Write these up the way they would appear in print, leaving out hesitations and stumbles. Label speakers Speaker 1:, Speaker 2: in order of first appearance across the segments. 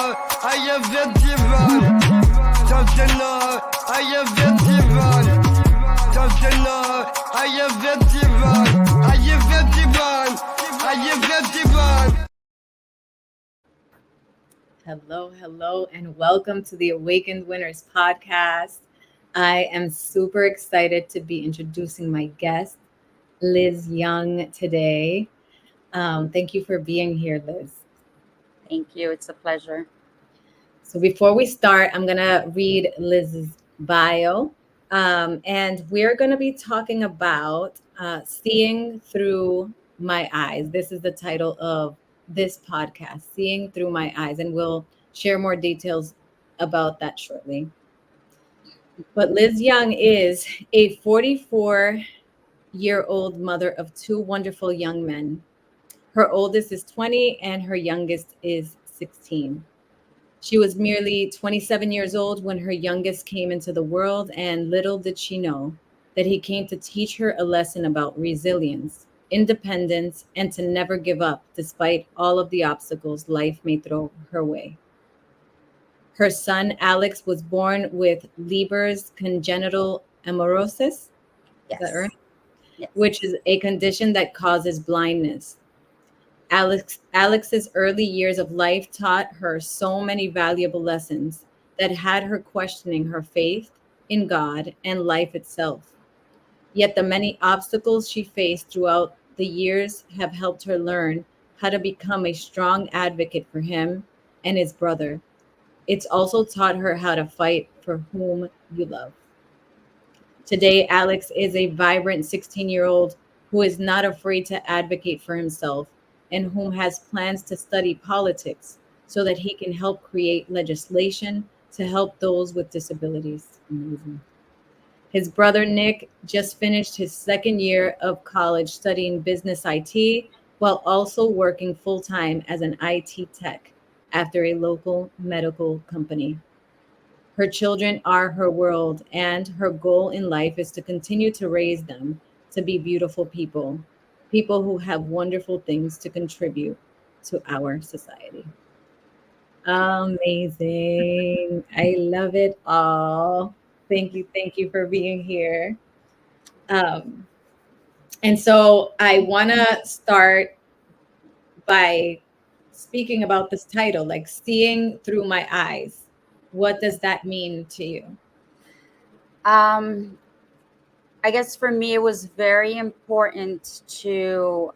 Speaker 1: a je festival. Chantenar, a je festival. Chantenar, a je festival. A je festival. A je festival.
Speaker 2: Hello, and welcome to the Awakened Winners podcast. I am super excited to be introducing my guest, Liz Young, today. Thank you for being here, Liz.
Speaker 3: Thank you. It's a pleasure.
Speaker 2: So, before we start, I'm going to read Liz's bio. And we're going to be talking about seeing through my eyes. This is the title of this podcast, Seeing Through My Eyes. And we'll share more details about that shortly. But Liz Young is a 44-year-old mother of two wonderful young men. Her oldest is 20 and her youngest is 16. She was merely 27 years old when her youngest came into the world, and little did she know that he came to teach her a lesson about resilience, independence, and to never give up despite all of the obstacles life may throw her way. Her son, Alex, was born with leber's congenital amaurosis,
Speaker 3: Yes.
Speaker 2: is that right?
Speaker 3: Yes.
Speaker 2: Which is a condition that causes blindness. Alex's early years of life taught her so many valuable lessons that had her questioning her faith in God and life itself. Yet the many obstacles she faced throughout the years have helped her learn how to become a strong advocate for him and his brother. It's also taught her how to fight for whom you love. Today, Alex is a vibrant 16-year-old who is not afraid to advocate for himself and whom has plans to study politics so that he can help create legislation to help those with disabilities. Amazing. His brother Nick just finished his second year of college studying business IT while also working full time as an IT tech after a local medical company. Her children are her world, and her goal in life is to continue to raise them to be beautiful people, people who have wonderful things to contribute to our society. Amazing. I love it all. Thank you for being here. Um, and so I want to start by speaking about this title, like seeing through my eyes. What does that mean to you?
Speaker 3: I guess for me, it was very important to,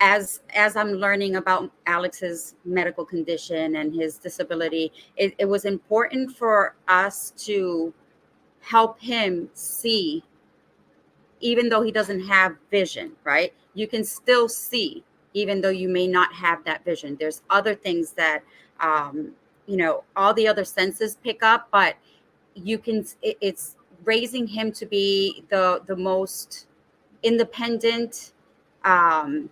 Speaker 3: as I'm learning about Alex's medical condition and his disability, it was important for us to help him see, even though he doesn't have vision, right? You can still see, even though you may not have that vision. There's other things that, all the other senses pick up, but it's raising him to be the most independent, um,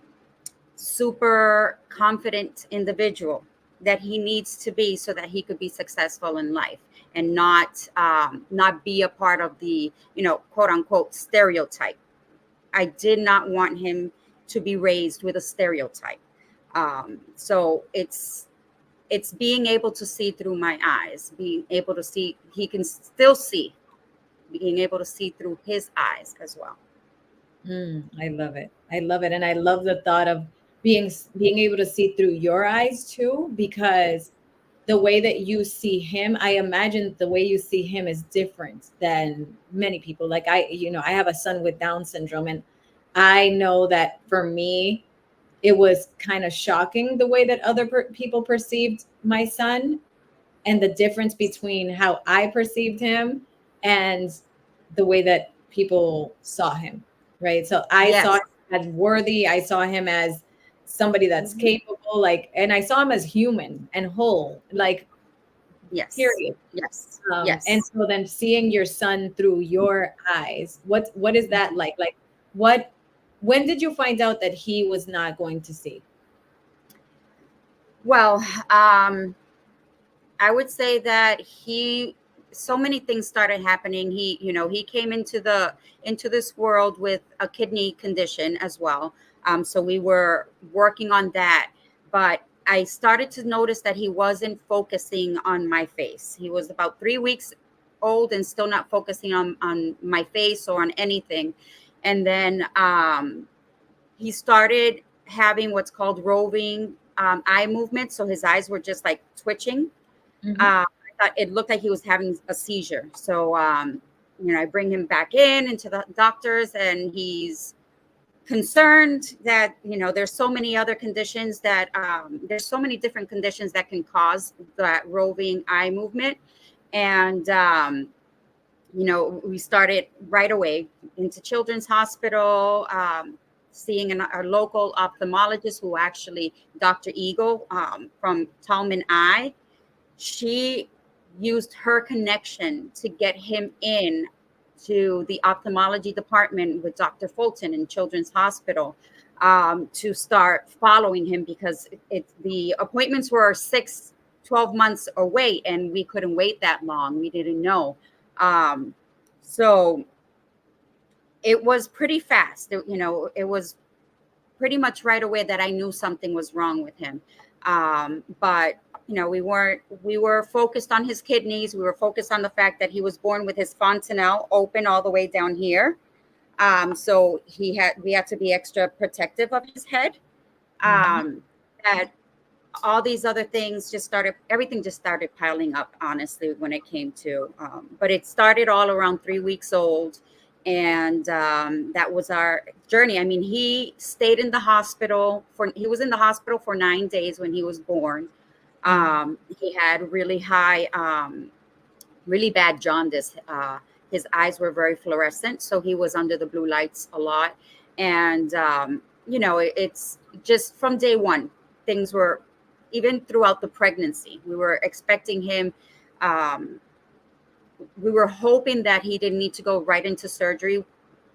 Speaker 3: super confident individual that he needs to be so that he could be successful in life and not be a part of the quote unquote stereotype. I did not want him to be raised with a stereotype. So it's being able to see through my eyes, being able to see, he can still see, being able to see through his eyes as well.
Speaker 2: I love it. I love it. And I love the thought of being able to see through your eyes too, because the way that you see him, I imagine the way you see him is different than many people. Like I have a son with Down syndrome, and I know that for me, it was kind of shocking the way that other people perceived my son and the difference between how I perceived him and the way that people saw him, right? So I saw
Speaker 3: Yes.
Speaker 2: him as worthy. I saw him as somebody that's
Speaker 3: Mhm.
Speaker 2: capable, like, and I saw him as human and whole, like,
Speaker 3: Yes.
Speaker 2: period.
Speaker 3: Yes.
Speaker 2: And
Speaker 3: Yes.
Speaker 2: so then seeing your son through your eyes, what is that like? Like, what? When did you find out that he was not going to see?
Speaker 3: Well, I would say that so many things started happening. He came into this world with a kidney condition as well. So we were working on that, but I started to notice that he wasn't focusing on my face. He was about 3 weeks old and still not focusing on my face or on anything. And then he started having what's called roving eye movement. So his eyes were just like twitching.
Speaker 2: Mhm.
Speaker 3: I thought it looked like he was having a seizure. So, I bring him back into the doctors, and he's concerned that, there's so many other conditions that there's so many different conditions that can cause that roving eye movement. And, we started right away into Children's Hospital, seeing our local ophthalmologist, who actually, Dr. Eagle, from Tallman Eye. She used her connection to get him in to the ophthalmology department with Dr. Fulton in Children's Hospital, to start following him, because the appointments were 12 months away, and we couldn't wait that long. We didn't know. So it was pretty fast. It was pretty much right away that I knew something was wrong with him. But we were focused on his kidneys. We were focused on the fact that he was born with his fontanelle open all the way down here. So we had to be extra protective of his head. That all these other things everything just started piling up, honestly, when it came to, but it started all around 3 weeks old. And that was our journey. I mean, he was in the hospital for 9 days when he was born. He had really bad jaundice. His eyes were very fluorescent, so he was under the blue lights a lot. And, it's just from day one, things were, even throughout the pregnancy, we were expecting him. We were hoping that he didn't need to go right into surgery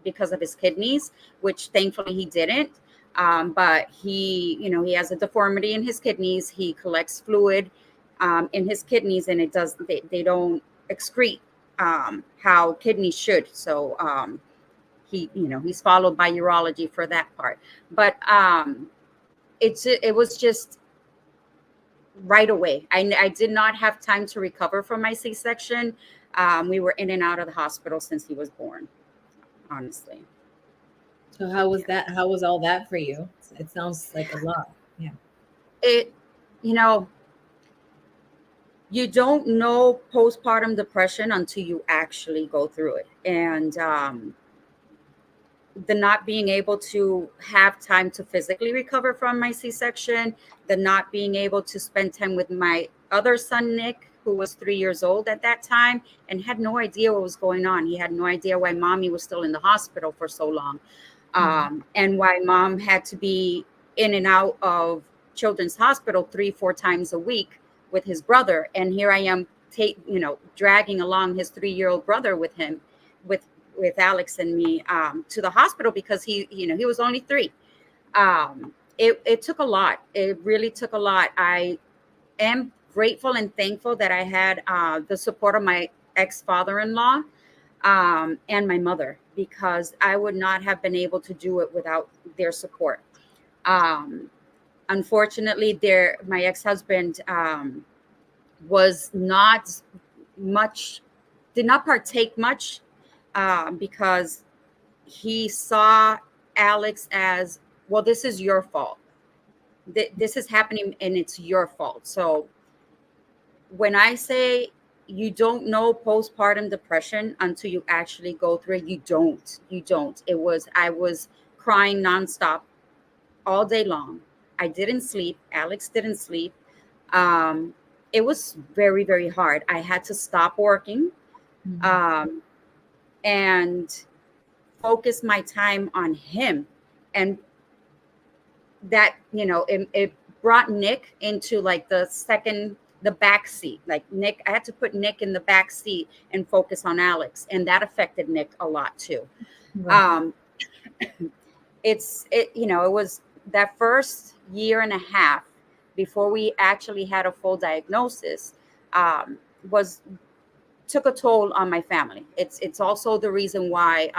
Speaker 3: because of his kidneys, which thankfully he didn't. But he has a deformity in his kidneys. He collects fluid in his kidneys, and they don't excrete how kidneys should. So he's followed by urology for that part. But it was just right away. I did not have time to recover from my C-section. We were in and out of the hospital since he was born, honestly.
Speaker 2: So how was that? How was all that for you? It sounds like a lot. Yeah.
Speaker 3: It, you don't know postpartum depression until you actually go through it. And the not being able to have time to physically recover from my C-section, the not being able to spend time with my other son, Nick, who was 3 years old at that time and had no idea what was going on. He had no idea why mommy was still in the hospital for so long, and why mom had to be in and out of Children's Hospital 3-4 times a week with his brother. And here I am, dragging along his 3-year-old brother with him, with Alex and me, to the hospital, because he was only 3. It took a lot. It really took a lot. I am grateful and thankful that I had the support of my ex-father-in-law and my mother, because I would not have been able to do it without their support. Unfortunately, my ex-husband was not much, did not partake much, because he saw Alex as, well, this is your fault. This is happening and it's your fault. So when I say you don't know postpartum depression until you actually go through it, you don't. I was crying nonstop all day long. I didn't sleep. Alex didn't sleep. It was very, very hard. I had to stop working. And focus my time on him. And that, it brought Nick into like the back seat. Like Nick, I had to put Nick in the back seat and focus on Alex. And that affected Nick a lot too. Right. It was that first year and a half before we actually had a full diagnosis, took a toll on my family. It's also the reason why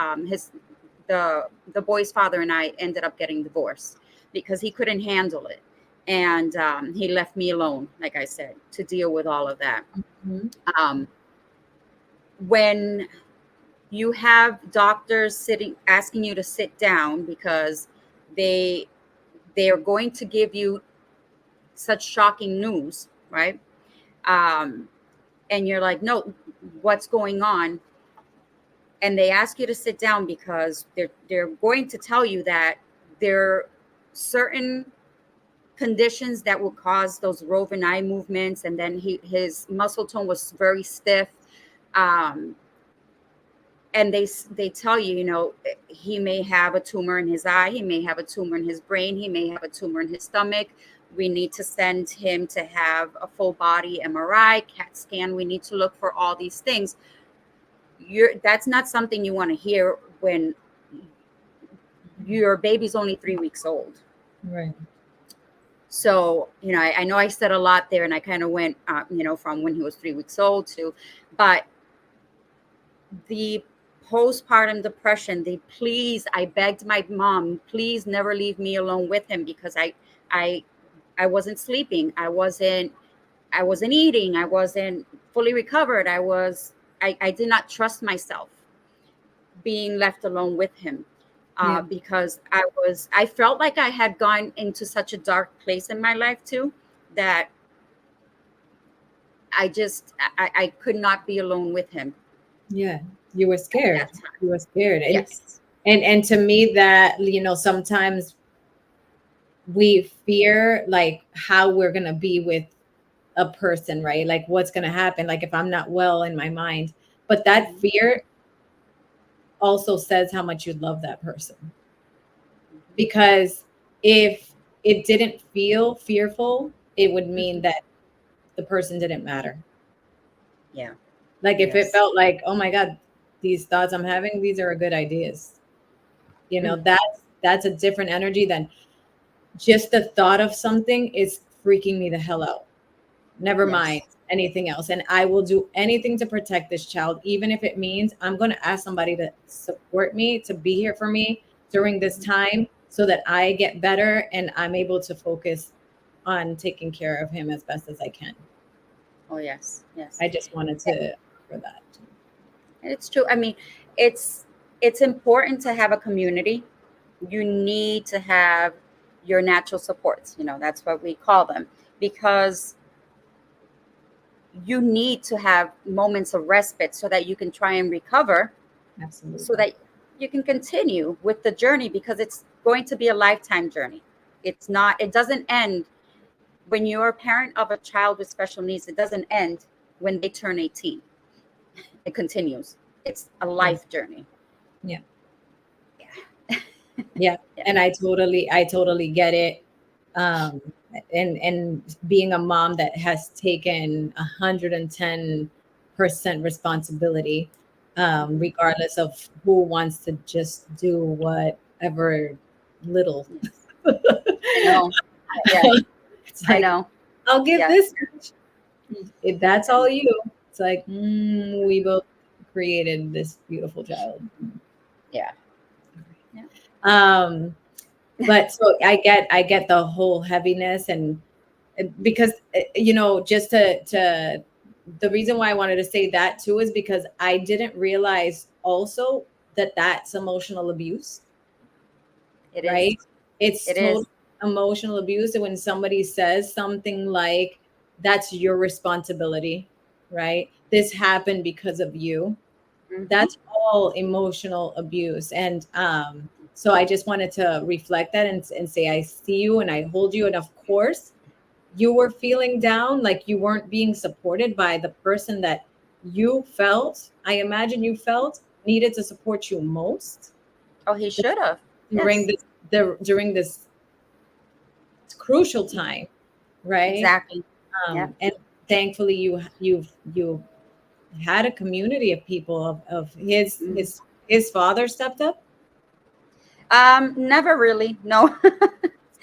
Speaker 3: the boy's father and I ended up getting divorced, because he couldn't handle it. And he left me alone, like I said, to deal with all of that.
Speaker 2: Mhm.
Speaker 3: When you have doctors sitting asking you to sit down because they are going to give you such shocking news, right? um, and you're like, no, what's going on? And they ask you to sit down because they're going to tell you that there are certain conditions that will cause those roving eye movements, and then his muscle tone was very stiff. um, and they tell you, he may have a tumor in his eye, he may have a tumor in his brain, he may have a tumor in his stomach. We need to send him to have a full body MRI, CAT scan. We need to look for all these things. That's not something you want to hear when your baby's only 3 weeks old.
Speaker 2: Right.
Speaker 3: So, I know I said a lot there, and I kind of went, from when he was 3 weeks old to, but the postpartum depression, I begged my mom, please never leave me alone with him, because I wasn't sleeping. I wasn't eating. I wasn't fully recovered. I did not trust myself being left alone with him,
Speaker 2: Yeah.
Speaker 3: because I felt like I had gone into such a dark place in my life too, that I could not be alone with him
Speaker 2: Yeah. You were
Speaker 3: at
Speaker 2: scared.
Speaker 3: that time.
Speaker 2: You were scared.
Speaker 3: Yes.
Speaker 2: And to me, that, sometimes we fear like how we're gonna be with a person, right? Like what's gonna happen, like if I'm not well in my mind. But that
Speaker 3: Mhm.
Speaker 2: fear also says how much you love that person. Because if it didn't feel fearful, it would mean
Speaker 3: Mhm.
Speaker 2: that the person didn't matter.
Speaker 3: Yeah.
Speaker 2: Like if it
Speaker 3: Yes.
Speaker 2: felt like, oh my God, these thoughts I'm having, these are good ideas.
Speaker 3: Mm.
Speaker 2: That's a different energy than just the thought of something is freaking me the hell out. Never mind
Speaker 3: Yes.
Speaker 2: anything else. And I will do anything to protect this child, even if it means I'm going to ask somebody to support me, to be here for me during this time so that I get better and I'm able to focus on taking care of him as best as I can.
Speaker 3: Oh, yes. Yes.
Speaker 2: I just wanted to offer that.
Speaker 3: It's true. I mean, it's important to have a community. You need to have your natural supports. That's what we call them, because you need to have moments of respite so that you can try and recover, so
Speaker 2: Absolutely.
Speaker 3: that you can continue with the journey, because it's going to be a lifetime journey. It doesn't end when you're a parent of a child with special needs. It doesn't end when they turn 18. It continues. It's a
Speaker 2: Yeah.
Speaker 3: life journey.
Speaker 2: Yeah.
Speaker 3: Yeah.
Speaker 2: Yeah.
Speaker 3: Yeah.
Speaker 2: And I totally get it. And being a mom that has taken 110% responsibility,
Speaker 3: Mhm.
Speaker 2: regardless of who wants to just do whatever little.
Speaker 3: Yes. I know. Yeah,
Speaker 2: It's
Speaker 3: I
Speaker 2: like,
Speaker 3: know.
Speaker 2: I'll give
Speaker 3: Yes.
Speaker 2: this much. If that's
Speaker 3: And
Speaker 2: all you, it's like, we both created this beautiful child.
Speaker 3: yeah. Yeah.
Speaker 2: Um, but so I get the whole heaviness, and because just to the reason why I wanted to say that too is because I didn't realize also that that's emotional abuse,
Speaker 3: It is.
Speaker 2: right? It's
Speaker 3: It
Speaker 2: total
Speaker 3: is.
Speaker 2: emotional abuse. And when somebody says something like, that's your responsibility, right? This happened because of you.
Speaker 3: Mhm.
Speaker 2: That's all emotional abuse. And so I just wanted to reflect that and say, I see you and I hold you. And of course, you were feeling down, like you weren't being supported by the person that you felt, I imagine you felt needed to support you most
Speaker 3: Oh, he should have.
Speaker 2: during
Speaker 3: Yes.
Speaker 2: this crucial time, right?
Speaker 3: Exactly. Yeah.
Speaker 2: And thankfully you had a community of people of
Speaker 3: Mhm.
Speaker 2: his father stepped up.
Speaker 3: Never really. No.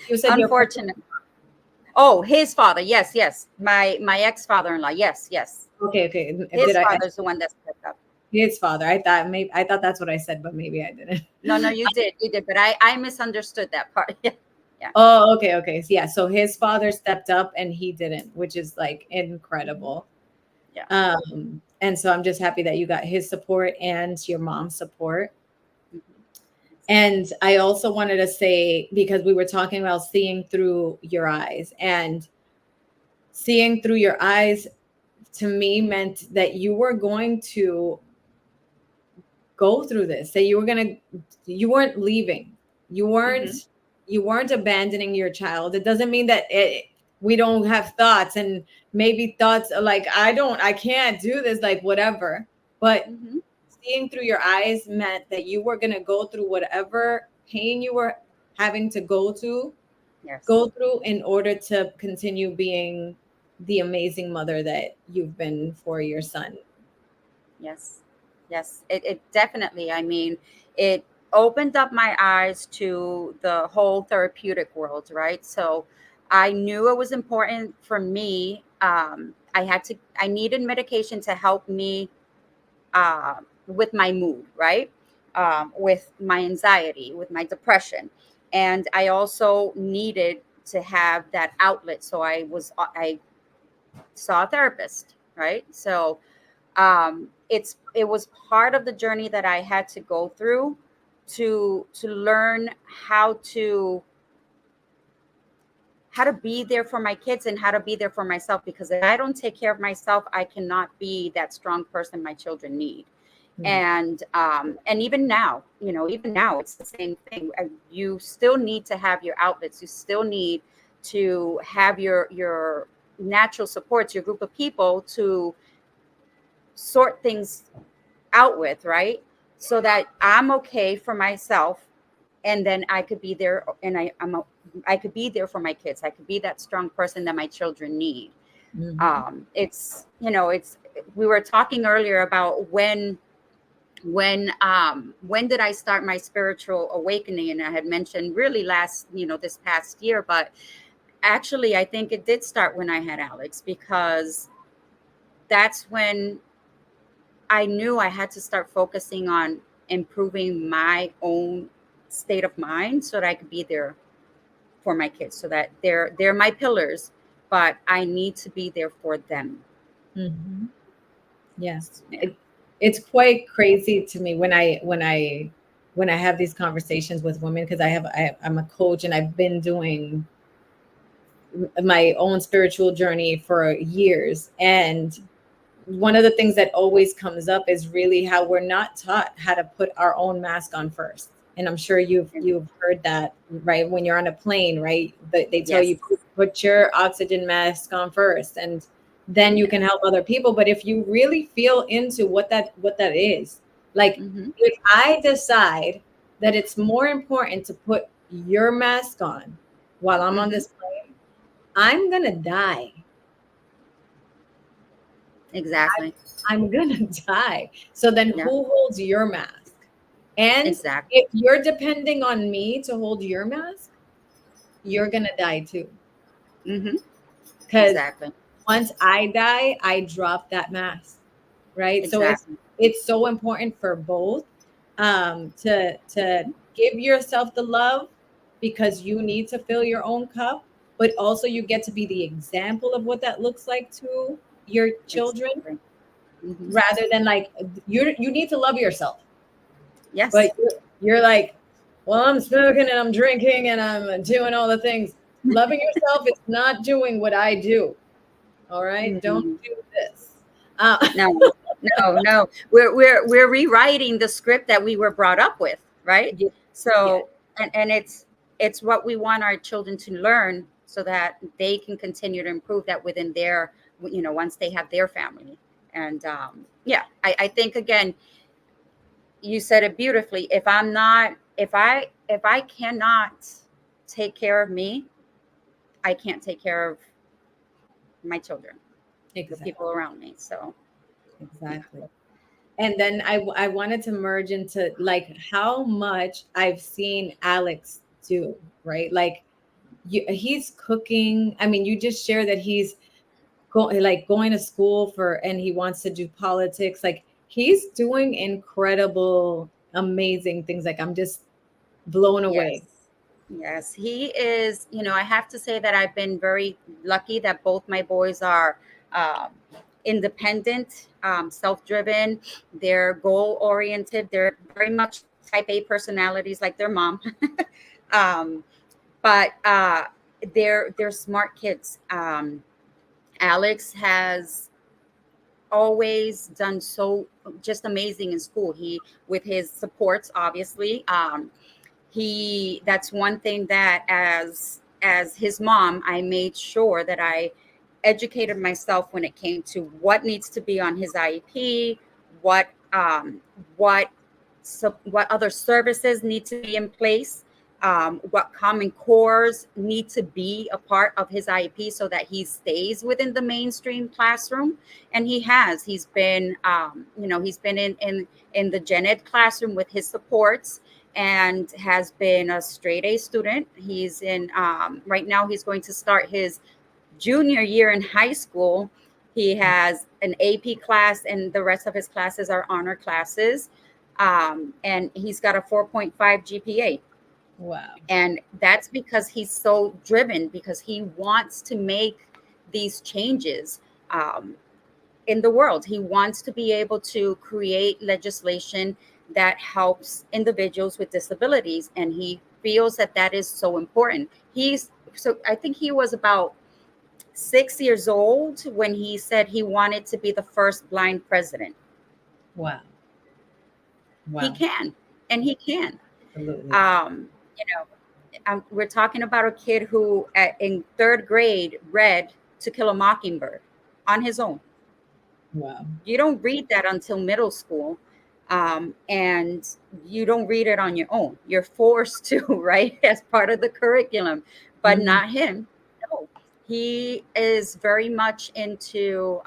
Speaker 2: You said your father.
Speaker 3: Unfortunate. Oh, his father. Yes, yes. My ex-father-in-law. Yes, yes.
Speaker 2: Okay, did
Speaker 3: His
Speaker 2: I
Speaker 3: father is the one that stepped up.
Speaker 2: his father? I thought that's what I said, but maybe I didn't.
Speaker 3: No, no, you did. You did. But I misunderstood that part. Yeah.
Speaker 2: Oh, okay. So, yeah. So his father stepped up and he didn't, which is like
Speaker 3: Mhm.
Speaker 2: incredible.
Speaker 3: Yeah.
Speaker 2: And so I'm just happy that you got his support and your mom's support.
Speaker 3: Mhm.
Speaker 2: And I also wanted to say, because we were talking about seeing through your eyes, and seeing through your eyes to me meant that you were going to go through this, that you weren't leaving, you
Speaker 3: Mhm.
Speaker 2: weren't you weren't abandoning your child. It doesn't mean that we don't have thoughts, and maybe thoughts are like, I can't do this, like whatever. But
Speaker 3: Mhm.
Speaker 2: seeing through your eyes meant that you were going to go through whatever pain you were having to
Speaker 3: Yes.
Speaker 2: go through in order to continue being the amazing mother that you've been for your son.
Speaker 3: Yes. Yes. It definitely, I mean, it opened up my eyes to the whole therapeutic world, right? So I knew it was important for me. I needed medication to help me with my mood, right? With my anxiety, with my depression. And I also needed to have that outlet. So I saw a therapist, right? So it was part of the journey that I had to go through to learn how to be there for my kids and how to be there for myself, because if I don't take care of myself, I cannot be that strong person my children need.
Speaker 2: Mm.
Speaker 3: And even now, even now it's the same thing. You still need to have your outlets. You still need to have your natural supports, your group of people to sort things out with, right? So that I'm okay for myself, and then I could be there, and I could be there for my kids. I could be that strong person that my children need.
Speaker 2: Mhm.
Speaker 3: It's it's we were talking earlier about when did I start my spiritual awakening, and I had mentioned really last, this past year, but actually I think it did start when I had Alex, because that's when I knew I had to start focusing on improving my own state of mind so that I could be there for my kids, so that they're my pillars, but I need to be there for them.
Speaker 2: Mhm. Yeah.
Speaker 3: Yeah.
Speaker 2: It's quite crazy to me when I have these conversations with women, because I'm a coach and I've been doing my own spiritual journey for years. And one of the things that always comes up is really how we're not taught how to put our own mask on first. And I'm sure you've heard that, right? When you're on a plane, right? They tell
Speaker 3: Yes.
Speaker 2: you, put your oxygen mask on first, and then you
Speaker 3: Yes.
Speaker 2: can help other people. But if you really feel into what that is, like,
Speaker 3: Hmm.
Speaker 2: if I decide that it's more important to put your mask on while I'm on
Speaker 3: Hmm.
Speaker 2: this plane, I'm gonna die.
Speaker 3: Exactly.
Speaker 2: I'm gonna die. So then
Speaker 3: Yeah.
Speaker 2: who holds your mask? And
Speaker 3: Exactly.
Speaker 2: if you're depending on me to hold your mask, you're gonna die too.
Speaker 3: Hmm.
Speaker 2: Because
Speaker 3: Exactly.
Speaker 2: once I die, I drop that mask. Right. So
Speaker 3: Exactly.
Speaker 2: it's so important for both, to give yourself the love, because you need to fill your own cup, but also you get to be the example of what that looks like to your children,
Speaker 3: Exactly. Hmm.
Speaker 2: rather than like, you need to love yourself. But
Speaker 3: Yes.
Speaker 2: you're like, well, I'm smoking and I'm drinking and I'm doing all the things. Loving yourself is not doing what I do. All right. Don't
Speaker 3: Mm.
Speaker 2: do this. Uh,
Speaker 3: No, no. We're rewriting the script that we were brought up with, right?
Speaker 2: yeah, yeah.
Speaker 3: So, and it's what we want our children to learn, so that they can continue to improve that within their, once they have their family. And yeah, I think, again, you said it beautifully. If I cannot take care of me, I can't take care of my children, the
Speaker 2: Exactly.
Speaker 3: people around me. So yeah.
Speaker 2: Exactly. And then I wanted to merge into like how much I've seen Alex do, right? Like, he's cooking. I mean, you just share that he's going to school for, and he wants to do politics. Like, he's doing incredible, amazing things. Like, I'm just blown away.
Speaker 3: Yes. Yes, he is. I have to say that I've been very lucky that both my boys are um, independent, self-driven. They're goal-oriented. They're very much type A personalities, like their mom. um, but they're smart kids. Alex has always done so just amazing in school. He, with his supports, obviously. He That's one thing that, as his mom, I made sure that I educated myself when it came to what needs to be on his IEP, what what what other services need to be in place, what common cores need to be a part of his IEP so that he stays within the mainstream classroom. And he's been he's been in the gen ed classroom with his supports, and has been a straight A student. He's in right now he's going to start his junior year in high school. He has an AP class, and the rest of his classes are honor classes. And he's got a 4.5 GPA.
Speaker 2: Wow.
Speaker 3: And that's because he's so driven, because he wants to make these changes um, in the world. He wants to be able to create legislation that helps individuals with disabilities. And he feels that that is so important. I think he was about 6 years old when he said he wanted to be the first blind president.
Speaker 2: Wow.
Speaker 3: He
Speaker 2: Wow.
Speaker 3: can, and he can.
Speaker 2: Absolutely.
Speaker 3: You know, we're talking about a kid who, in third grade, read To Kill a Mockingbird on his own.
Speaker 2: Wow.
Speaker 3: You don't read that until middle school, and you don't read it on your own. You're forced to, right, as part of the curriculum, but
Speaker 2: Mhm.
Speaker 3: not him. No, he is very much into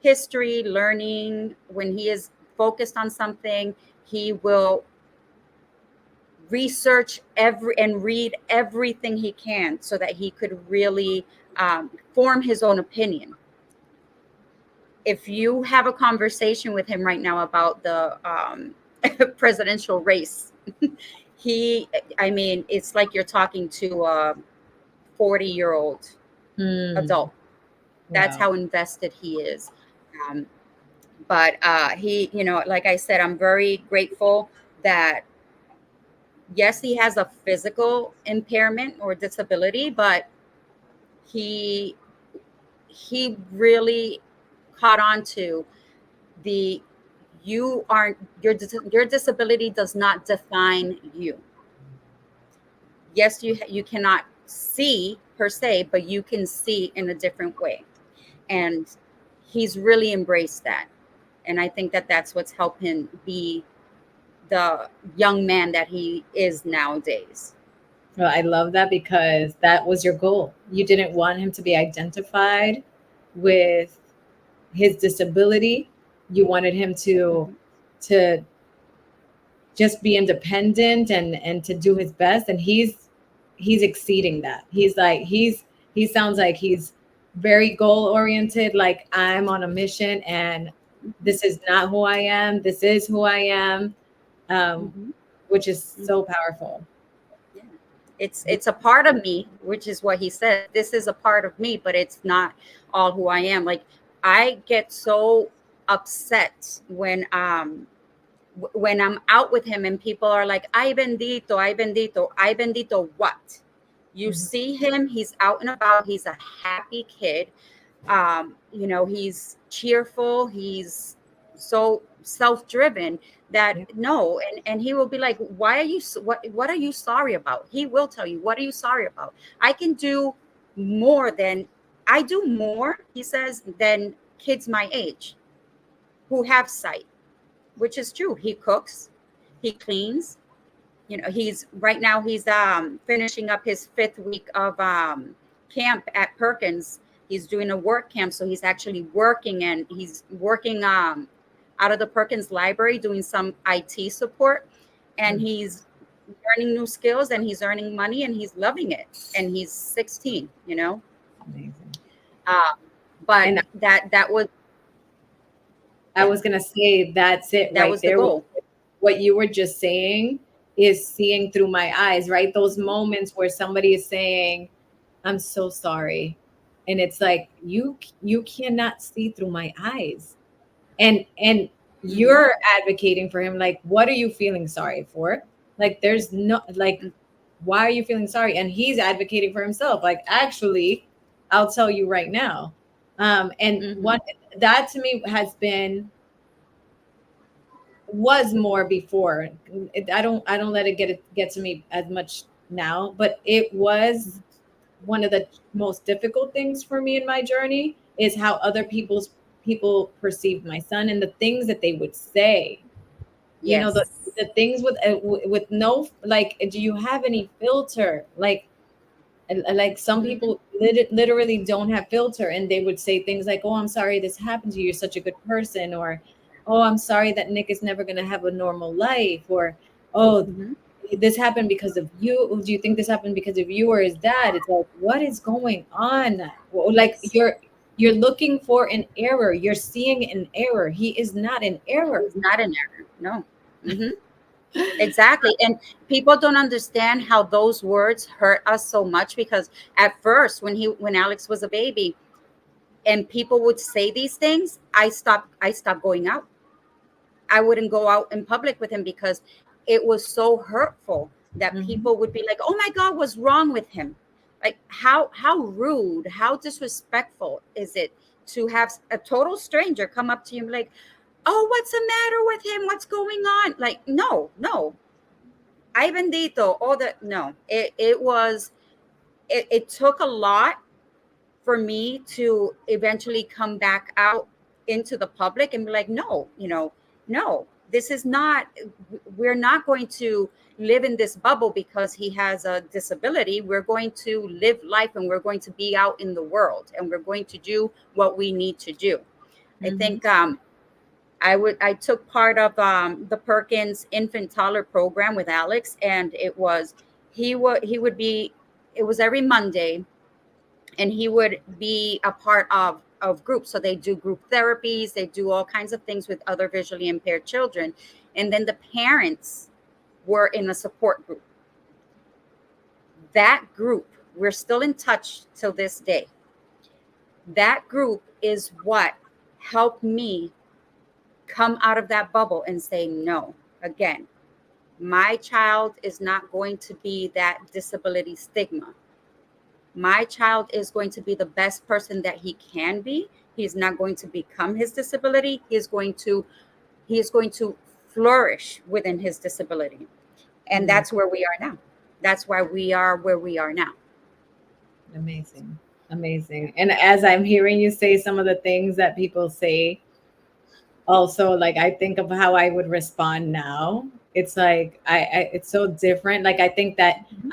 Speaker 3: history, learning. When he is focused on something, he will research and read everything he can so that he could really form his own opinion. If you have a conversation with him right now about the presidential race, he, I mean, it's like you're talking to a 40-year-old
Speaker 2: Mm.
Speaker 3: adult. That's
Speaker 2: Wow.
Speaker 3: how invested he is. Um, but he, like I said, I'm very grateful that, yes, he has a physical impairment or disability, but he really caught on to the you aren't your disability does not define you. Yes, you cannot see per se, but you can see in a different way. And he's really embraced that. And I think that that's what's helped him be the young man that he is nowadays.
Speaker 2: Well, I love that because that was your goal. You didn't want him to be identified with his disability. You wanted him
Speaker 3: Mhm.
Speaker 2: to just be independent and to do his best, and he's exceeding that. He sounds like he's very goal oriented, like I'm on a mission and this is not who I am, this is who I am, um,
Speaker 3: Mhm.
Speaker 2: which is so
Speaker 3: Mhm.
Speaker 2: powerful.
Speaker 3: Yeah. It's a part of me, which is what he said. This is a part of me, but it's not all who I am. Like, I get so upset when I'm out with him and people are like, "Ay bendito, ay bendito, ay bendito." What? You
Speaker 2: Mhm.
Speaker 3: see him, he's out and about, he's a happy kid. He's cheerful, he's so self-driven that
Speaker 2: Yeah.
Speaker 3: no, and he will be like, why are you what are you sorry about? He will tell you, what are you sorry about? I can do more than I do more, he says, than kids my age who have sight, which is true. He cooks, he cleans. He's right now he's finishing up his 5th week of camp at Perkins. He's doing a work camp, so he's actually working, and he's working out of the Perkins library doing some IT support, and
Speaker 2: Mm.
Speaker 3: he's learning new skills, and he's earning money, and he's loving it, and he's 16.
Speaker 2: Amazing.
Speaker 3: uh, but
Speaker 2: And I was gonna say that's it
Speaker 3: that
Speaker 2: right
Speaker 3: was the
Speaker 2: there.
Speaker 3: goal.
Speaker 2: What you were just saying is seeing through my eyes, right? Those moments where somebody is saying, I'm so sorry. And it's like, you cannot see through my eyes. And
Speaker 3: Mm-hmm.
Speaker 2: you're advocating for him, like, what are you feeling sorry for? Like, there's no, like, why are you feeling sorry? And he's advocating for himself, like, actually, I'll tell you right now. And
Speaker 3: Mm-hmm.
Speaker 2: what that to me has been, was more before. I don't let it get to me as much now, but it was one of the most difficult things for me in my journey, is how other people perceived my son, and the things that they would say. You know,
Speaker 3: Yes.
Speaker 2: the things with no, like, do you have any filter? Like some
Speaker 3: Mm-hmm.
Speaker 2: people literally don't have filter, and they would say things like, oh, I'm sorry this happened to you, you're such a good person, or oh, I'm sorry that Nick is never going to have a normal life, or oh,
Speaker 3: Mm-hmm.
Speaker 2: this happened because of you. Do you think this happened because of you or his dad? It's like, what is going on? Well, like,
Speaker 3: Yes.
Speaker 2: you're looking for an error, you're seeing an error. He is not an error.
Speaker 3: It's not an error. No. Mm-hmm. Exactly. And people don't understand how those words hurt us so much, because at first, when Alex was a baby and people would say these things, I stopped going out. I wouldn't go out in public with him because it was so hurtful that
Speaker 2: Mhm.
Speaker 3: people would be like, "Oh my God, what's wrong with him?" Like, how rude, how disrespectful is it to have a total stranger come up to you and be like, "Oh, what's the matter with him? What's going on?" Like, no, no, ay bendito, all that. No, it took a lot for me to eventually come back out into the public and be like, no, no, this is not, we're not going to live in this bubble because he has a disability. We're going to live life, and we're going to be out in the world, and we're going to do what we need to do. I
Speaker 2: Mhm.
Speaker 3: think I took part of the Perkins infant toddler program with Alex, and he would be, it was every Monday, and he would be a part of groups. So they do group therapies, they do all kinds of things with other visually impaired children, and then the parents were in a support group. That group, we're still in touch till this day. That group is what helped me come out of that bubble and say, no, again, my child is not going to be that disability stigma. My child is going to be the best person that he can be. He's not going to become his disability. He is going to flourish within his disability. And
Speaker 2: Amazing.
Speaker 3: that's where we are now. That's why we are where we are now.
Speaker 2: Amazing. Amazing. And as I'm hearing you say some of the things that people say, also, like, I think of how I would respond now. It's like, it's so different. Like, I think that
Speaker 3: Mhm.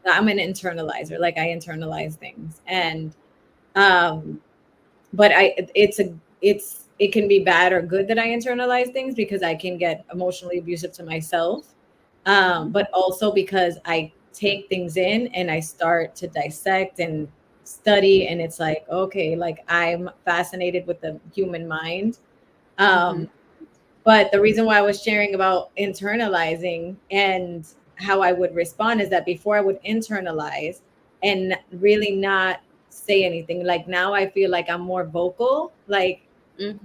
Speaker 2: I'm an internalizer. Like, I internalize things. And um but it can be bad or good that I internalize things, because I can get emotionally abusive to myself.
Speaker 3: Mhm.
Speaker 2: But also because I take things in and I start to dissect and study, and it's like, okay, like, I'm fascinated with the human mind.
Speaker 3: Mhm.
Speaker 2: um but the reason why I was sharing about internalizing and how I would respond is that before I would internalize and really not say anything. Like, now I feel like I'm more vocal.
Speaker 3: Mhm.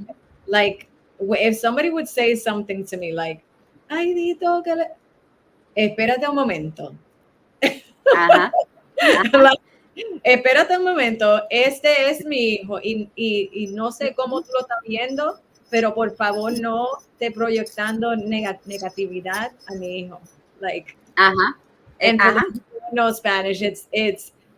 Speaker 2: Like, if somebody would say something to me like, "Ay, Dito, espérate un momento."
Speaker 3: Uh-huh. Uh-huh.
Speaker 2: Like, espérate un momento, este es mi hijo, y no sé cómo
Speaker 3: Mhm.
Speaker 2: tú lo estás viendo, pero por favor no esté proyectando negatividad a mi hijo. Like,
Speaker 3: Uh-huh.
Speaker 2: and for the
Speaker 3: Uh-huh.
Speaker 2: people who know Spanish, it's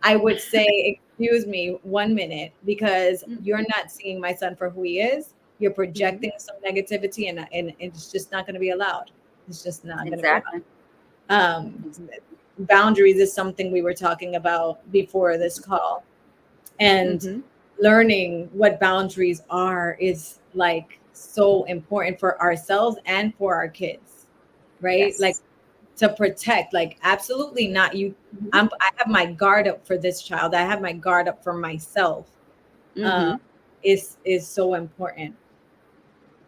Speaker 2: I would say, excuse me 1 minute, because
Speaker 3: Mhm.
Speaker 2: you're not seeing my son for who he is. You're
Speaker 3: Mhm.
Speaker 2: projecting some negativity, and it's just not going to be allowed. It's just not going to be allowed.
Speaker 3: Exactly.
Speaker 2: Um,
Speaker 3: Exactly.
Speaker 2: Boundaries is something we were talking about before this call, and
Speaker 3: Mhm.
Speaker 2: learning what boundaries are is, like, so important for ourselves and for our kids, right? Like,
Speaker 3: Yes.
Speaker 2: to protect, like, absolutely not you.
Speaker 3: Mhm.
Speaker 2: I have my guard up for this child, I have my guard up for myself. uh
Speaker 3: Mhm.
Speaker 2: is so important.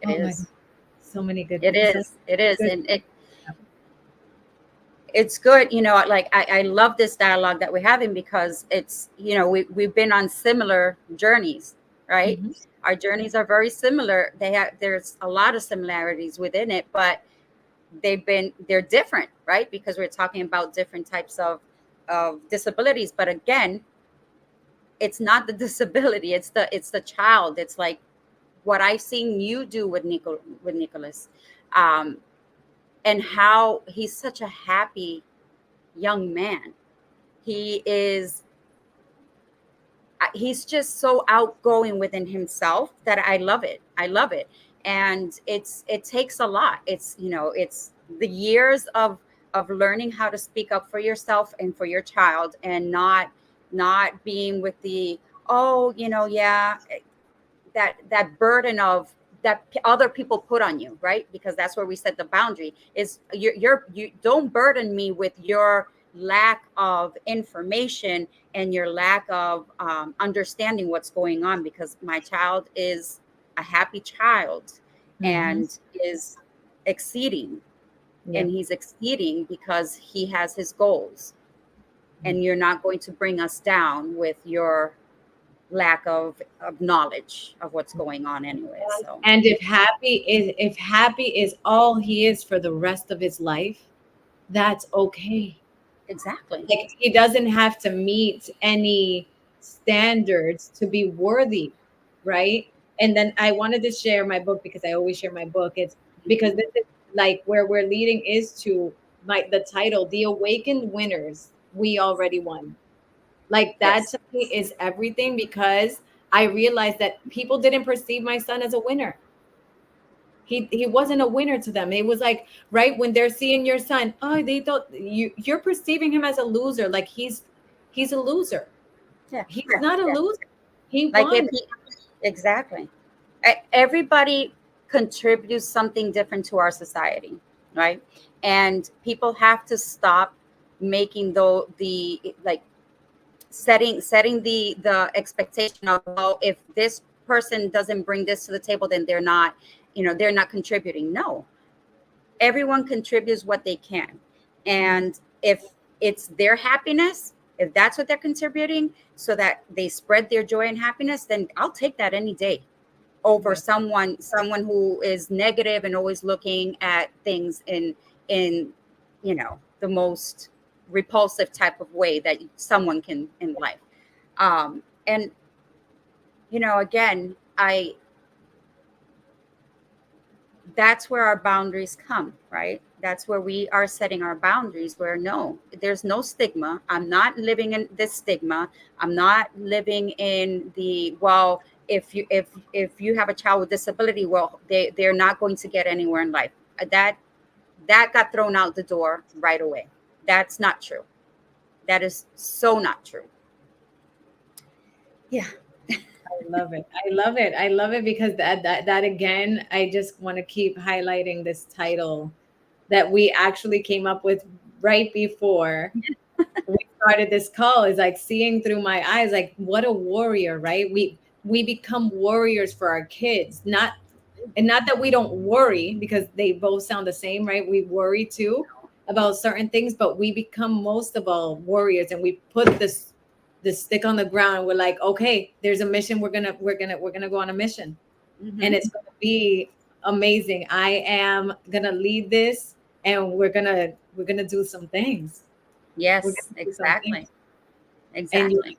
Speaker 3: It
Speaker 2: Oh my God,
Speaker 3: is.
Speaker 2: so many good
Speaker 3: It
Speaker 2: so
Speaker 3: is. It is.
Speaker 2: good.
Speaker 3: And it it's good, like I love this dialogue that we're having, because it's, we've been on similar journeys, right?
Speaker 2: Mhm.
Speaker 3: Our journeys are very similar. There's a lot of similarities within it, but they're different, right? Because we're talking about different types of disabilities. But again, it's not the disability, it's the child. It's like what I've seen you do with Nicholas, um, and how he's such a happy young man. He is he's just so outgoing within himself that I love it. I love it. And it takes a lot. It's the years of learning how to speak up for yourself and for your child, and not being with the, oh, yeah, that burden of that other people put on you, right? Because that's where we set the boundary, is you don't burden me with your lack of information and your lack of understanding what's going on, because my child is a happy child
Speaker 2: Mhm.
Speaker 3: and is exceeding, and
Speaker 2: Yep.
Speaker 3: he's exceeding because he has his goals, and you're not going to bring us down with your lack of knowledge of what's going on anyway. So
Speaker 2: And if happy is all he is for the rest of his life, that's okay.
Speaker 3: exactly.
Speaker 2: Like, he doesn't have to meet any standards to be worthy, right? And then I wanted to share my book, because I always share my book. It's because this is like where we're leading is to the title, The Awakened Winners, We Already Won. Like, that
Speaker 3: Yes.
Speaker 2: to me is everything, because I realized that people didn't perceive my son as a winner. He wasn't a winner to them. It was like, right when they're seeing your son, oh, they thought you're perceiving him as a loser. Like, he's a loser.
Speaker 3: Yeah.
Speaker 2: He's not a
Speaker 3: Yeah.
Speaker 2: loser. He
Speaker 3: Like if
Speaker 2: won.
Speaker 3: he exactly. Everybody contributes something different to our society, right? And people have to stop making the like setting the expectation of, well, if this person doesn't bring this to the table, then they're not contributing. No, everyone contributes what they can.
Speaker 2: Mhm.
Speaker 3: And if it's their happiness, if that's what they're contributing, so that they spread their joy and happiness, then I'll take that any day over
Speaker 2: Yeah.
Speaker 3: someone who is negative and always looking at things in the most repulsive type of way that someone can in life. And again, I that's where our boundaries come, right? That's where we are setting our boundaries, where no, there's no stigma. I'm not living in this stigma. I'm not living in the, well, if you have a child with disability, well, they're not going to get anywhere in life. That got thrown out the door right away. That's not true. That is so not true. Yeah.
Speaker 2: I love it. I love it. I love it, because that again, I just want to keep highlighting this title that we actually came up with right before we started this call, is like, seeing through my eyes. Like, what a warrior, right? We become warriors for our kids. Not that we don't worry, because they both sound the same, right? We worry too about certain things, but we become most of all warriors, and we put this stick on the ground, and we're like, okay, there's a mission. We're gonna go on a mission, and
Speaker 3: Hmm.
Speaker 2: it's gonna be amazing. I am gonna lead this, and we're gonna do some things. We're
Speaker 3: Yes,
Speaker 2: gonna do some things.
Speaker 3: exactly.
Speaker 2: And
Speaker 3: Exactly.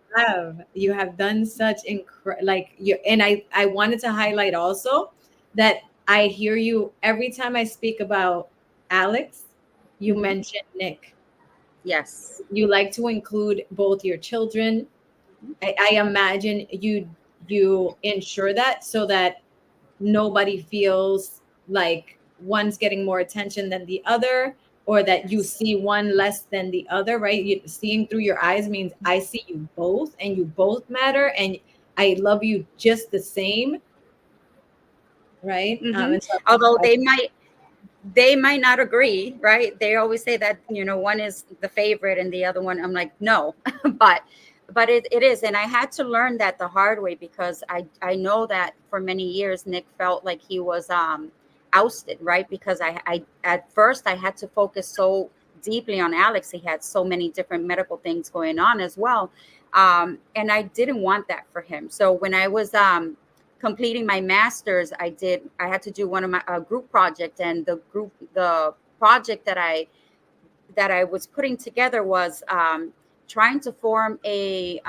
Speaker 2: you have done such like you. And I wanted to highlight also that I hear you every time I speak about Alex, you
Speaker 3: Hmm.
Speaker 2: mention Nick.
Speaker 3: Yes.
Speaker 2: You like to include both your children. I imagine you ensure that, so that nobody feels like one's getting more attention than the other, or that you
Speaker 3: Yes.
Speaker 2: see one less than the other, right? Seeing through your eyes means I see you both, and you both matter, and I love you just the same, right?
Speaker 3: Hmm.
Speaker 2: And so
Speaker 3: Although they might not agree, right? They always say that, one is the favorite and the other one, I'm like, no. but it is. And I had to learn that the hard way, because I know that for many years Nick felt like he was ousted, right? Because I at first I had to focus so deeply on Alex. He had so many different medical things going on as well. And I didn't want that for him. So when I was completing my master's, I had to do one of my group project, and the project that I was putting together was trying to form a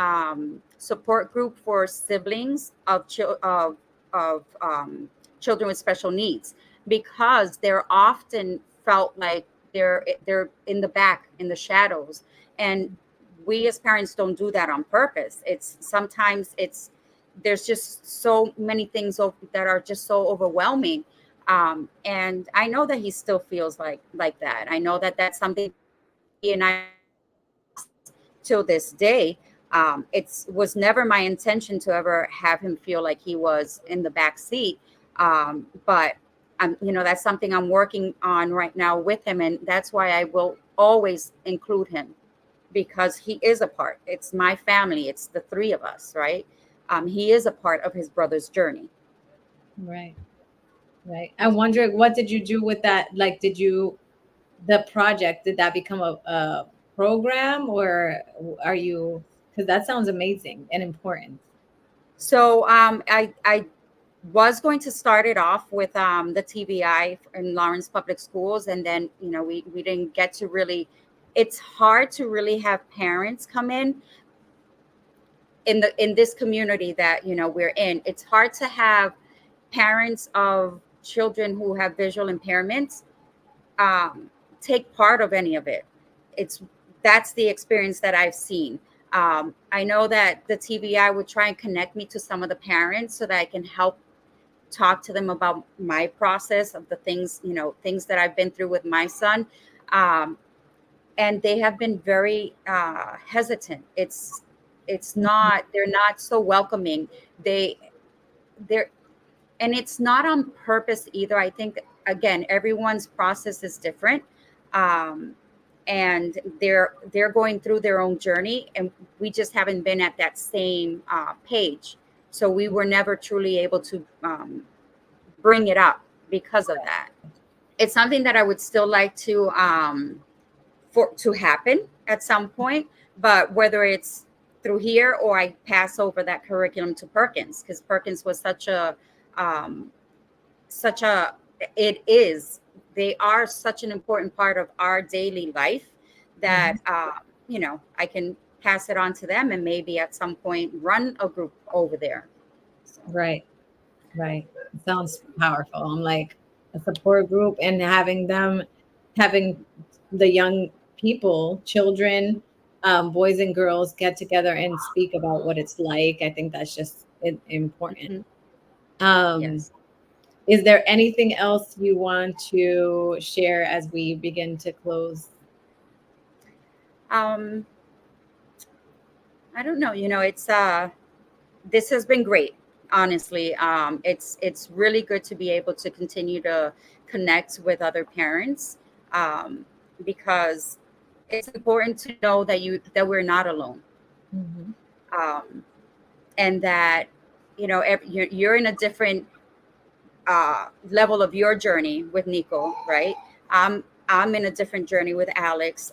Speaker 3: support group for siblings of children with special needs, because they're often felt like they're in the back, in the shadows, and we as parents don't do that on purpose. It's sometimes it's there's just so many things that are just so overwhelming. And I know that he still feels like that. I know that that's something he and I till this day. It was never my intention to ever have him feel like he was in the back seat. But that's something I'm working on right now with him, and that's why I will always include him, because he is a part. It's my family. It's the three of us, right? He is a part of his brother's journey.
Speaker 2: Right. Right. I'm wondering, what did you do with that? Like, the project, did that become a program, or are you, because that sounds amazing and important.
Speaker 3: So I was going to start it off with the TBI in Lawrence Public Schools, and then we didn't get to really. It's hard to really have parents come in this community that we're in. It's hard to have parents of children who have visual impairments um, take part of any of it. It's That's the experience that I've seen. I know that the TBI would try and connect me to some of the parents so that I can help talk to them about my process of the things that I've been through with my son. Um, and they have been very hesitant. It's not, they're not so welcoming. They're and it's not on purpose either. I think, again, everyone's process is different. Um, and they're going through their own journey, and we just haven't been at that same page, so we were never truly able to bring it up because of that. It's something that I would still like to happen at some point, but whether it's through here or I pass over that curriculum to Perkins, because Perkins was um, such a it is they are such an important part of our daily life that I can pass it on to them, and maybe at some point run a group over there. So,
Speaker 2: Right. Right. It sounds powerful. I'm like, a support group, and having the young people, children, boys and girls get together and speak about what it's like. I think that's just important.
Speaker 3: mhm,
Speaker 2: Um,
Speaker 3: yes.
Speaker 2: is there anything else you want to share as we begin to close?
Speaker 3: um I don't know, it's this has been great, honestly. It's really good to be able to continue to connect with other parents, um, because it's important to know that we're not alone,
Speaker 2: Mm-hmm.
Speaker 3: um, and that you're in a different level of your journey with Nico, right? I'm in a different journey with Alex,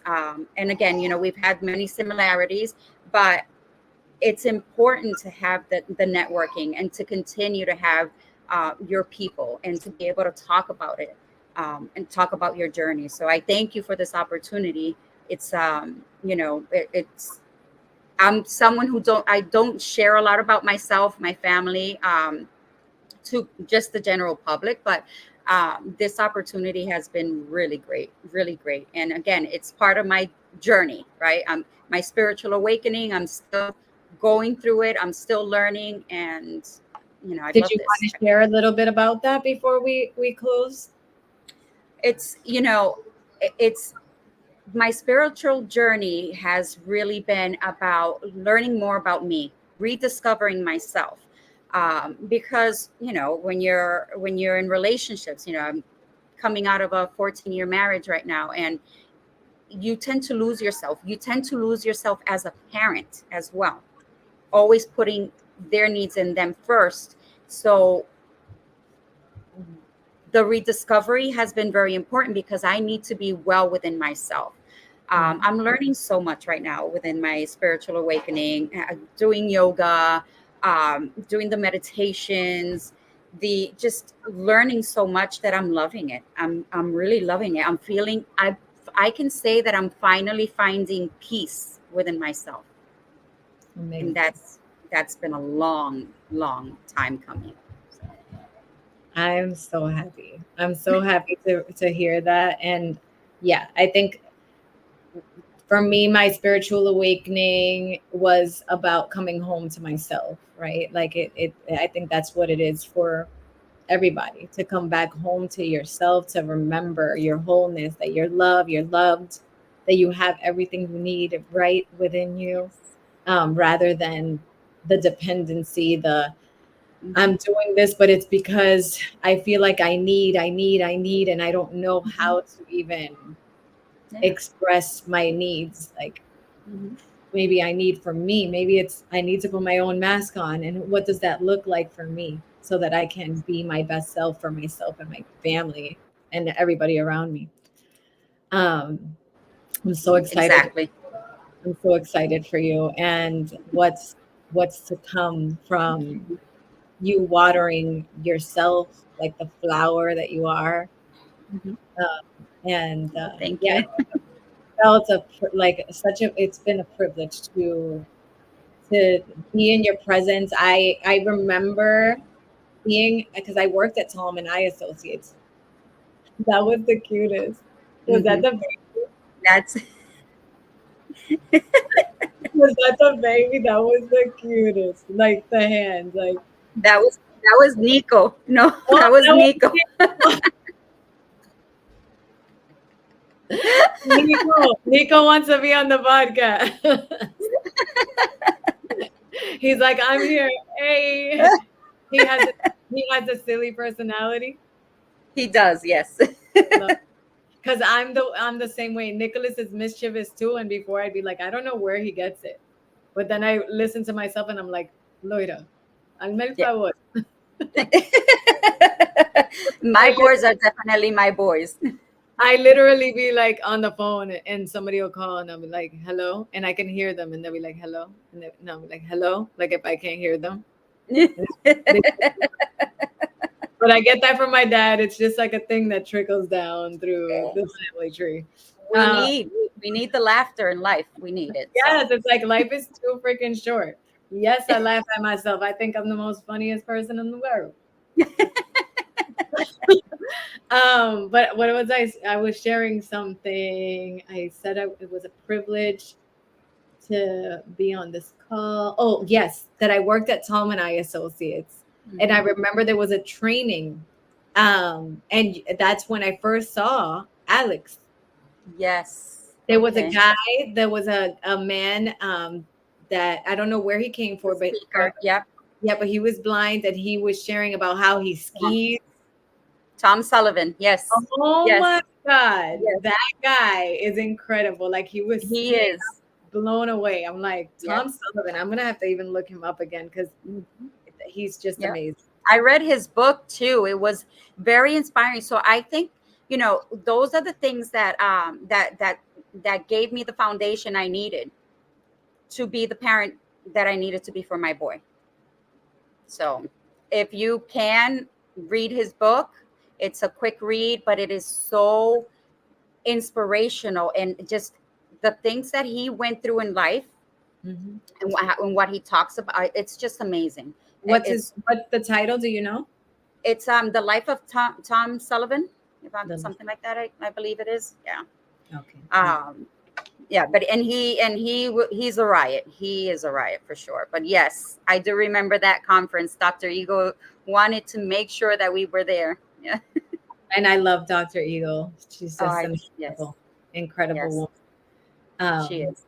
Speaker 3: and again, we've had many similarities, but it's important to have the networking and to continue to have your people and to be able to talk about it, and talk about your journey. So I thank you for this opportunity. It's it's I'm someone who I don't share a lot about myself, my family, to just the general public, but this opportunity has been really great. And again, it's part of my journey, right? My spiritual awakening. I'm still going through it. I'm still learning, and I
Speaker 2: Did
Speaker 3: love
Speaker 2: you
Speaker 3: this.
Speaker 2: want to share a little bit about that before we close?
Speaker 3: It's it's my spiritual journey has really been about learning more about me, rediscovering myself. Because when you're in relationships, I'm coming out of a 14-year marriage right now, and you tend to lose yourself. You tend to lose yourself as a parent as well, always putting their needs in them first. So the rediscovery has been very important, because I need to be well within myself. I'm learning so much right now within my spiritual awakening, doing yoga, doing the meditations, the just learning so much that I'm loving it. I'm really loving it. I'm feeling I can say that I'm finally finding peace within myself. And
Speaker 2: Amazing.
Speaker 3: that's been a long time coming. So,
Speaker 2: I'm so happy. I'm so happy to hear that. And yeah, I think for me, my spiritual awakening was about coming home to myself, right? Like I think that's what it is for everybody, to come back home to yourself, to remember your wholeness, that you're loved, that you have everything you need right within you,
Speaker 3: yes.
Speaker 2: rather than the dependency, the
Speaker 3: Hmm.
Speaker 2: I'm doing this, but it's because I feel like I need, and I don't know
Speaker 3: Hmm.
Speaker 2: how to even
Speaker 3: Yeah.
Speaker 2: express my needs. Like
Speaker 3: Hmm.
Speaker 2: maybe I need for me, maybe it's I need to put my own mask on. And what does that look like for me so that I can be my best self for myself and my family and everybody around me? Um, I'm so excited.
Speaker 3: Exactly.
Speaker 2: I'm so excited for you and what's to come from you watering yourself like the flower that you are.
Speaker 3: Hmm.
Speaker 2: And
Speaker 3: Thank
Speaker 2: yeah,
Speaker 3: you.
Speaker 2: felt like such a it's been a privilege to be in your presence. I remember being because I worked at Tom and I Associates. That was the cutest. Was that
Speaker 3: Hmm.
Speaker 2: the baby?
Speaker 3: That's
Speaker 2: Was that the baby? That was the cutest. Like the hands, like
Speaker 3: that was Nico. No,
Speaker 2: oh,
Speaker 3: that was
Speaker 2: that was
Speaker 3: Nico.
Speaker 2: Nico. Nico wants to be on the podcast. He's like, I'm here. Hey, he has a, he has a silly personality.
Speaker 3: He does, yes.
Speaker 2: Because I'm the same way. Nicholas is mischievous too, and before I'd be like, I don't know where he gets it, but then I listen to myself and I'm like, Loira, hazme el
Speaker 3: Yeah.
Speaker 2: favor.
Speaker 3: My
Speaker 2: I
Speaker 3: boys are definitely my boys.
Speaker 2: I literally be like on the phone and somebody will call and I'll be like, hello, and I can hear them and they'll be like, hello, and I'll be like, hello, like if I can't hear them. They- But I get that from my dad. It's just like a thing that trickles down through the family tree.
Speaker 3: we
Speaker 2: Um,
Speaker 3: need we need the laughter in life. We need it. So
Speaker 2: Yes, it's like life is too freaking short. Yes, I laugh at myself. I think I'm the most funniest person in the world. But what was I was sharing something. I said it was a privilege to be on this call. Oh, yes, that I worked at Tom and I Associates. And I
Speaker 3: mhm.
Speaker 2: remember there was a training. And that's when I first saw Alex.
Speaker 3: Yes.
Speaker 2: There was a
Speaker 3: Okay.
Speaker 2: guy, there was a man that I don't know where he came
Speaker 3: The
Speaker 2: for, but
Speaker 3: speaker. Yep.
Speaker 2: yeah, but he was blind and he was sharing about how he
Speaker 3: Tom,
Speaker 2: skis.
Speaker 3: Tom Sullivan. Yes.
Speaker 2: Oh
Speaker 3: Yes.
Speaker 2: my God,
Speaker 3: Yes.
Speaker 2: that guy is incredible. Like he was
Speaker 3: He
Speaker 2: skiing,
Speaker 3: is.
Speaker 2: blown away. I'm like, Tom
Speaker 3: Yes.
Speaker 2: Sullivan, I'm gonna have to even look him up again because
Speaker 3: Mhm.
Speaker 2: he's just
Speaker 3: Yep.
Speaker 2: amazing.
Speaker 3: I read his book too. It was very inspiring. So I think, those are the things that gave me the foundation I needed to be the parent that I needed to be for my boy. So if you can read his book, it's a quick read, but it is so inspirational, and just the things that he went through in life,
Speaker 2: Mhm.
Speaker 3: and what he talks about, it's just amazing. It's
Speaker 2: What's the title? Do you know?
Speaker 3: it's the life of Tom Sullivan, if I'm
Speaker 2: The
Speaker 3: something like that. I believe it is. Yeah.
Speaker 2: Okay.
Speaker 3: Um, yeah, but he's a riot. He is a riot for sure. But yes, I do remember that conference. Dr. Ego wanted to make sure that we were there. Yeah.
Speaker 2: And I love Dr. Eagle. She's
Speaker 3: Oh,
Speaker 2: just an
Speaker 3: yes,
Speaker 2: incredible
Speaker 3: yes,
Speaker 2: woman.
Speaker 3: she is.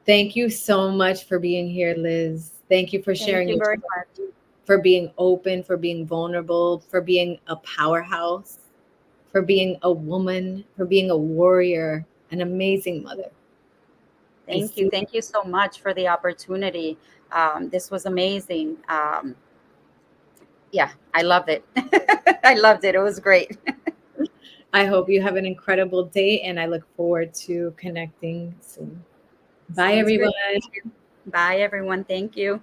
Speaker 2: Thank you so much for being here, Liz. Thank you for
Speaker 3: Thank
Speaker 2: sharing
Speaker 3: you
Speaker 2: your
Speaker 3: very
Speaker 2: story,
Speaker 3: much.
Speaker 2: for being open, for being vulnerable, for being a powerhouse, for being a woman, for being a warrior, an amazing mother. I
Speaker 3: Thank you.
Speaker 2: see.
Speaker 3: Thank you so much for the opportunity. This was amazing. Yeah, I loved it. I loved it. It was great.
Speaker 2: I hope you have an incredible day, and I look forward to connecting soon. Bye,
Speaker 3: Sounds good.
Speaker 2: everyone.
Speaker 3: Bye, everyone. Thank you.